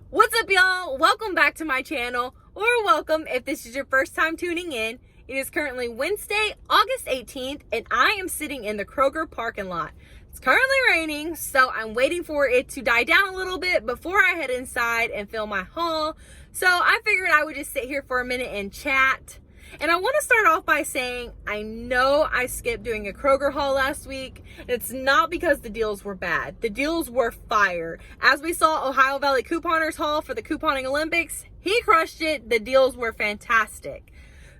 What's up, y'all? Welcome back to my channel, or welcome if this is your first time tuning in. It is currently Wednesday, August 18th, and I am sitting in the Kroger parking lot. It's currently raining, so I'm waiting for it to die down a little bit before I head inside and film my haul. So I figured I would just sit here for a minute and chat. And I want to start off by saying, I know I skipped doing a Kroger haul last week. It's not because the deals were bad. The deals were fire. As we saw Ohio Valley Couponers haul for the Couponing Olympics, he crushed it. The deals were fantastic.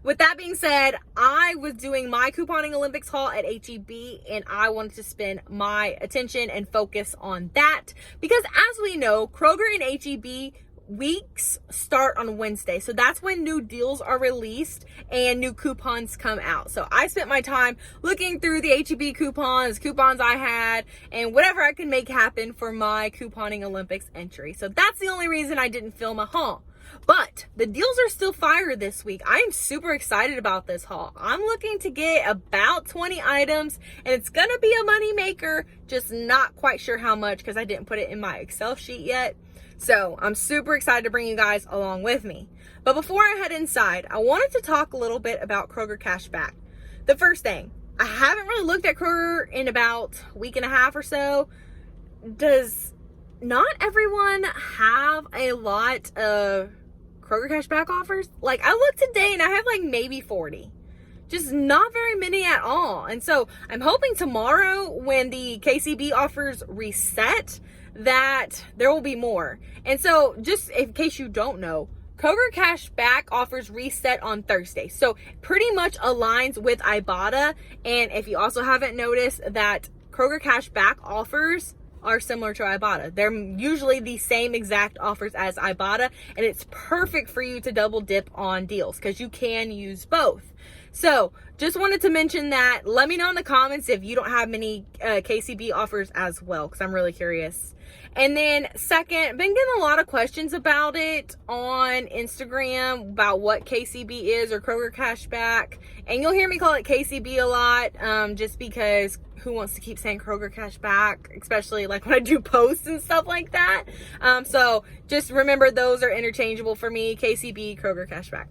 With that being said, I was doing my Couponing Olympics haul at H-E-B, and I wanted to spend my attention and focus on that because, as we know, Kroger and H-E-B weeks start on Wednesday. So that's when new deals are released and new coupons come out. So I spent my time looking through the H-E-B coupons I had, and whatever I could make happen for my Couponing Olympics entry. So that's the only reason I didn't film a haul. But the deals are still fire this week. I am super excited about this haul. I'm looking to get about 20 items, and it's going to be a money maker, just not quite sure how much because I didn't put it in my Excel sheet yet. So I'm super excited to bring you guys along with me. But before I head inside, I wanted to talk a little bit about Kroger Cashback. The first thing, I haven't really looked at Kroger in about a week and a half or so. Does not everyone have a lot of Kroger Cashback offers? Like, I looked today and I have like maybe 40. Just not very many at all. And so I'm hoping tomorrow when the KCB offers reset that there will be more. And so just in case you don't know, Kroger Cashback offers reset on Thursday. So pretty much aligns with Ibotta. And if you also haven't noticed that Kroger Cashback offers are similar to Ibotta. They're usually the same exact offers as Ibotta, and it's perfect for you to double dip on deals because you can use both. So just wanted to mention that. Let me know in the comments if you don't have many KCB offers as well, because I'm really curious. And then second, been getting a lot of questions about it on Instagram about what KCB is or Kroger Cashback. And you'll hear me call it KCB a lot, just because who wants to keep saying Kroger Cashback, especially like when I do posts and stuff like that. So just remember those are interchangeable for me, KCB, Kroger Cashback.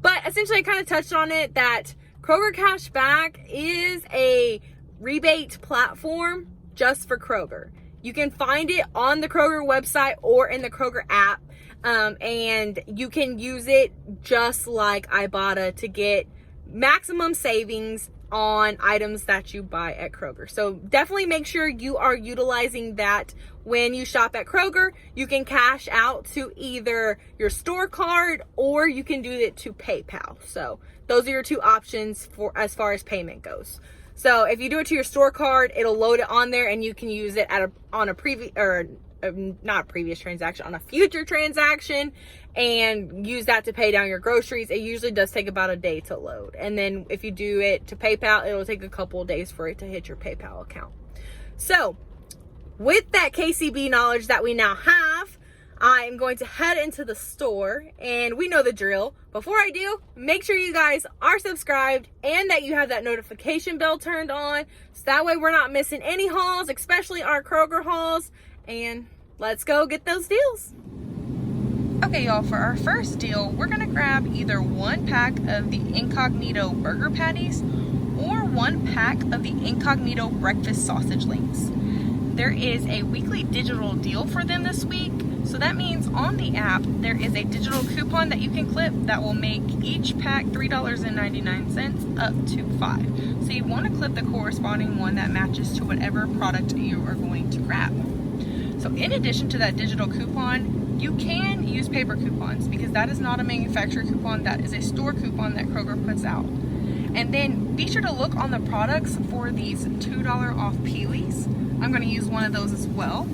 But essentially I kind of touched on it that Kroger Cashback is a rebate platform just for Kroger. You can find it on the Kroger website or in the Kroger app. And you can use it just like Ibotta to get maximum savings on items that you buy at Kroger. So definitely make sure you are utilizing that when you shop at Kroger. You can cash out to either your store card or you can do it to PayPal. So those are your two options for as far as payment goes. So if you do it to your store card, it'll load it on there and you can use it on a future transaction and use that to pay down your groceries. It usually does take about a day to load. And then if you do it to PayPal, it'll take a couple of days for it to hit your PayPal account. So with that KCB knowledge that we now have, I am going to head into the store, and we know the drill. Before I do, make sure you guys are subscribed and that you have that notification bell turned on, so that way we're not missing any hauls, especially our Kroger hauls. And let's go get those deals. Okay, y'all, for our first deal, we're gonna grab either one pack of the Incognito burger patties or one pack of the Incognito breakfast sausage links. There is a weekly digital deal for them this week. So that means on the app, there is a digital coupon that you can clip that will make each pack $3.99 up to $5. So you want to clip the corresponding one that matches to whatever product you are going to grab. So in addition to that digital coupon, you can use paper coupons because that is not a manufacturer coupon. That is a store coupon that Kroger puts out. And then be sure to look on the products for these $2 off peelies. I'm going to use one of those as well.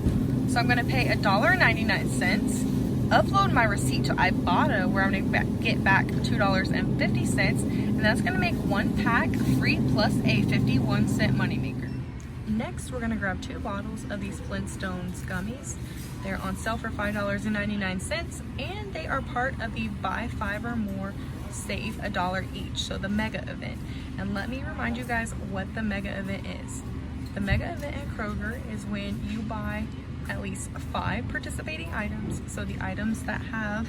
So I'm going to pay $1.99, upload my receipt to Ibotta where I'm going to get back $2.50, and that's going to make one pack free plus a 51-cent moneymaker. Next, we're going to grab 2 bottles of these Flintstones gummies. They're on sale for $5.99, and they are part of the buy 5 or more, save $1 each, so the mega event. And let me remind you guys what the mega event is. The mega event at Kroger is when you buy at least 5 participating items. So the items that have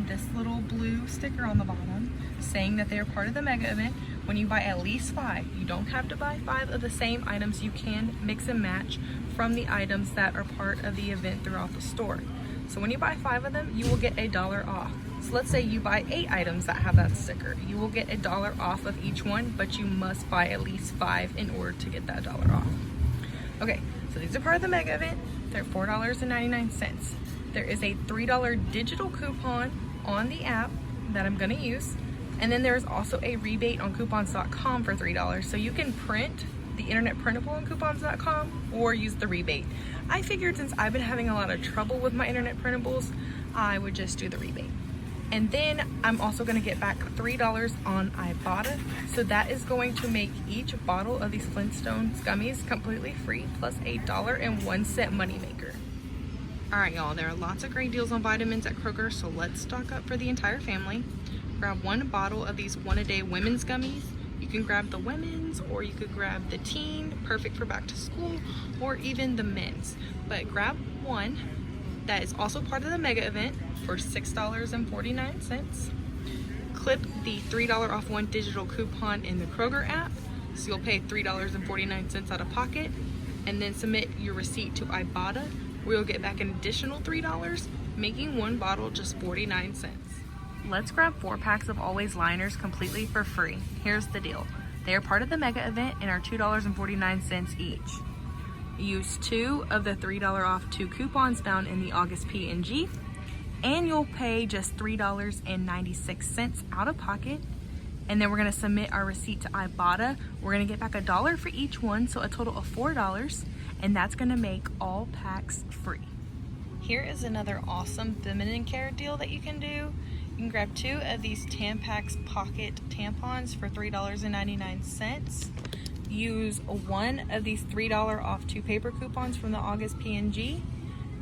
this little blue sticker on the bottom saying that they are part of the mega event. When you buy at least 5, you don't have to buy 5 of the same items. You can mix and match from the items that are part of the event throughout the store. So when you buy 5 of them, you will get $1 off. So let's say you buy 8 items that have that sticker. You will get $1 off of each one, but you must buy at least 5 in order to get that $1 off. Okay, so these are part of the mega event. They're $4.99. There is a $3 digital coupon on the app that I'm gonna use. And then there's also a rebate on coupons.com for $3. So you can print the internet printable on coupons.com or use the rebate. I figured since I've been having a lot of trouble with my internet printables, I would just do the rebate. And then I'm also gonna get back $3 on Ibotta. So that is going to make each bottle of these Flintstones gummies completely free, plus a $1.01 moneymaker. All right, y'all, there are lots of great deals on vitamins at Kroger, so let's stock up for the entire family. Grab 1 bottle of these 1-a-day women's gummies. You can grab the women's, or you could grab the teen, perfect for back to school, or even the men's. But grab one that is also part of the mega event for $6.49. Clip the $3 off 1 digital coupon in the Kroger app, so you'll pay $3.49 out of pocket, and then submit your receipt to Ibotta, where you'll get back an additional $3, making 1 bottle just 49 cents. Let's grab 4 packs of Always liners completely for free. Here's the deal. They are part of the mega event and are $2.49 each. Use 2 of the $3 off 2 coupons found in the August P&G, and you'll pay just $3.96 out of pocket. And then we're gonna submit our receipt to Ibotta. We're gonna get back $1 for each one, so a total of $4, and that's gonna make all packs free. Here is another awesome feminine care deal that you can do. You can grab 2 of these Tampax pocket tampons for $3.99. Use 1 of these $3 off 2 paper coupons from the August P&G.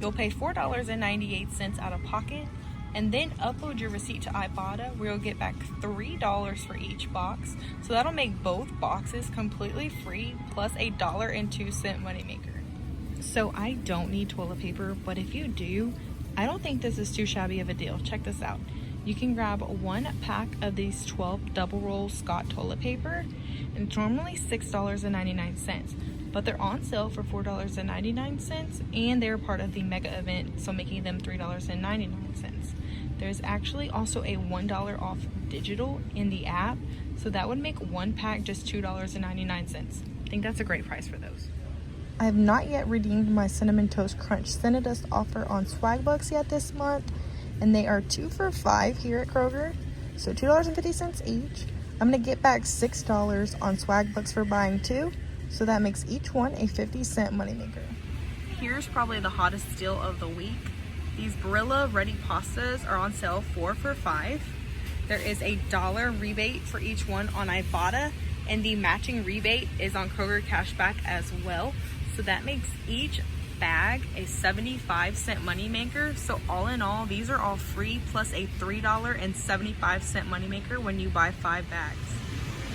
You'll pay $4.98 out of pocket, and then upload your receipt to Ibotta, where you'll get back $3 for each box. So that'll make both boxes completely free, plus a $1.02 moneymaker. So I don't need toilet paper, but if you do, I don't think this is too shabby of a deal. Check this out. You can grab 1 pack of these 12 double roll Scott toilet paper, and it's normally $6.99, but they're on sale for $4.99, and they're part of the mega event, so making them $3.99. There's actually also a $1 off digital in the app, so that would make 1 pack just $2.99. I think that's a great price for those. I have not yet redeemed my Cinnamon Toast Crunch Cinnadust offer on Swagbucks yet this month, and they are 2 for $5 here at Kroger, so $2.50 each. I'm gonna get back $6 on Swagbucks for buying 2, so that makes each one a 50-cent moneymaker. Here's probably the hottest deal of the week. These Barilla ready pastas are on sale 4 for $5. There is a $1 rebate for each one on Ibotta, and the matching rebate is on Kroger Cashback as well. So that makes each bag a 75-cent moneymaker. So all in all, these are all free, plus a $3.75 moneymaker when you buy 5 bags.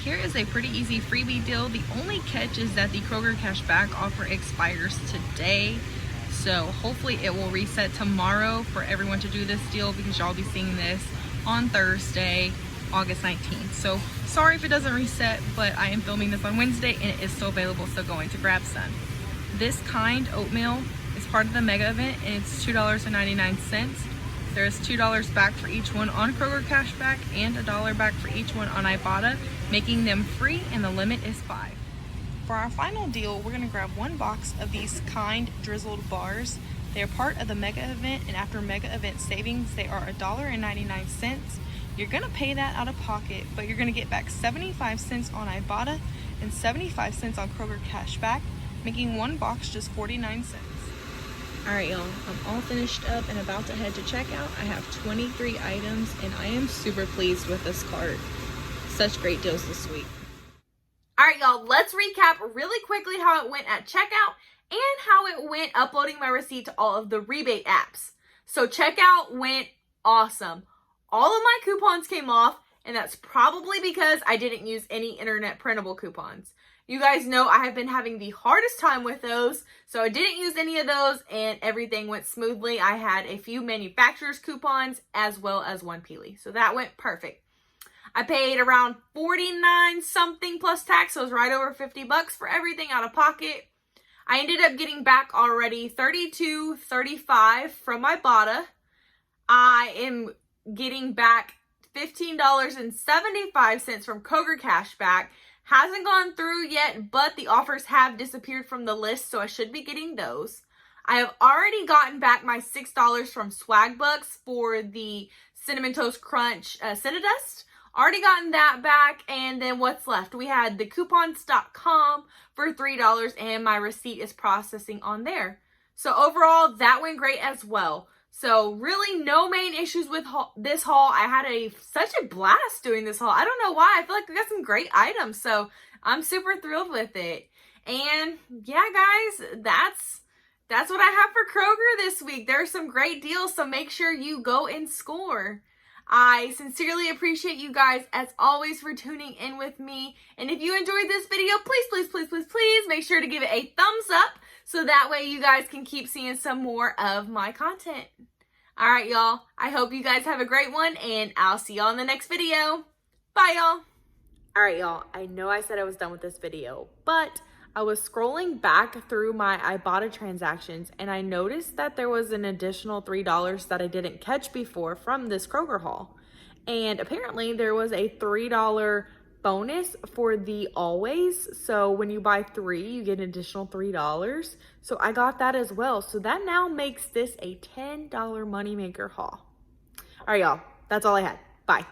Here is a pretty easy freebie deal. The only catch is that the Kroger Cashback offer expires today. So hopefully it will reset tomorrow for everyone to do this deal, because y'all be seeing this on Thursday, August 19th. So sorry if it doesn't reset, but I am filming this on Wednesday and it is still available, so going to grab some. This kind oatmeal is part of the mega event, and it's $2.99. There's $2 back for each one on Kroger Cashback and $1 back for each one on Ibotta, making them free, and the limit is 5. For our final deal, we're gonna grab 1 box of these kind drizzled bars. They are part of the mega event, and after mega event savings, they are $1.99. You're gonna pay that out of pocket, but you're gonna get back 75 cents on Ibotta and 75 cents on Kroger Cashback, making 1 box just 49 cents. All right, y'all, I'm all finished up and about to head to checkout. I have 23 items, and I am super pleased with this cart. Such great deals this week. All right, y'all, let's recap really quickly how it went at checkout and how it went uploading my receipt to all of the rebate apps. So checkout went awesome. All of my coupons came off, and that's probably because I didn't use any internet printable coupons. You guys know I have been having the hardest time with those, so I didn't use any of those and everything went smoothly. I had a few manufacturer's coupons as well as one Peely, so that went perfect. I paid around $49 something plus tax, so it was right over $50 for everything out of pocket. I ended up getting back already $32.35 from my Ibotta. I am getting back $15.75 from Kroger cashback. Hasn't gone through yet, but the offers have disappeared from the list, so I should be getting those. I have already gotten back my $6 from Swagbucks for the Cinnamon Toast Crunch Cinnadust. Already gotten that back, and then what's left? We had the coupons.com for $3, and my receipt is processing on there. So overall, that went great as well. So really no main issues with this haul. I had such a blast doing this haul. I don't know why. I feel like I got some great items, so I'm super thrilled with it. And yeah, guys, that's what I have for Kroger this week. There are some great deals, so make sure you go and score. I sincerely appreciate you guys, as always, for tuning in with me. And if you enjoyed this video, please make sure to give it a thumbs up so that way you guys can keep seeing some more of my content. All right, y'all. I hope you guys have a great one, and I'll see y'all in the next video. Bye, y'all. All right, y'all. I know I said I was done with this video, but I was scrolling back through my Ibotta transactions, and I noticed that there was an additional $3 that I didn't catch before from this Kroger haul. And apparently there was a $3 bonus for the always. So when you buy 3, you get an additional $3. So I got that as well. So that now makes this a $10 moneymaker haul. All right, y'all. That's all I had. Bye.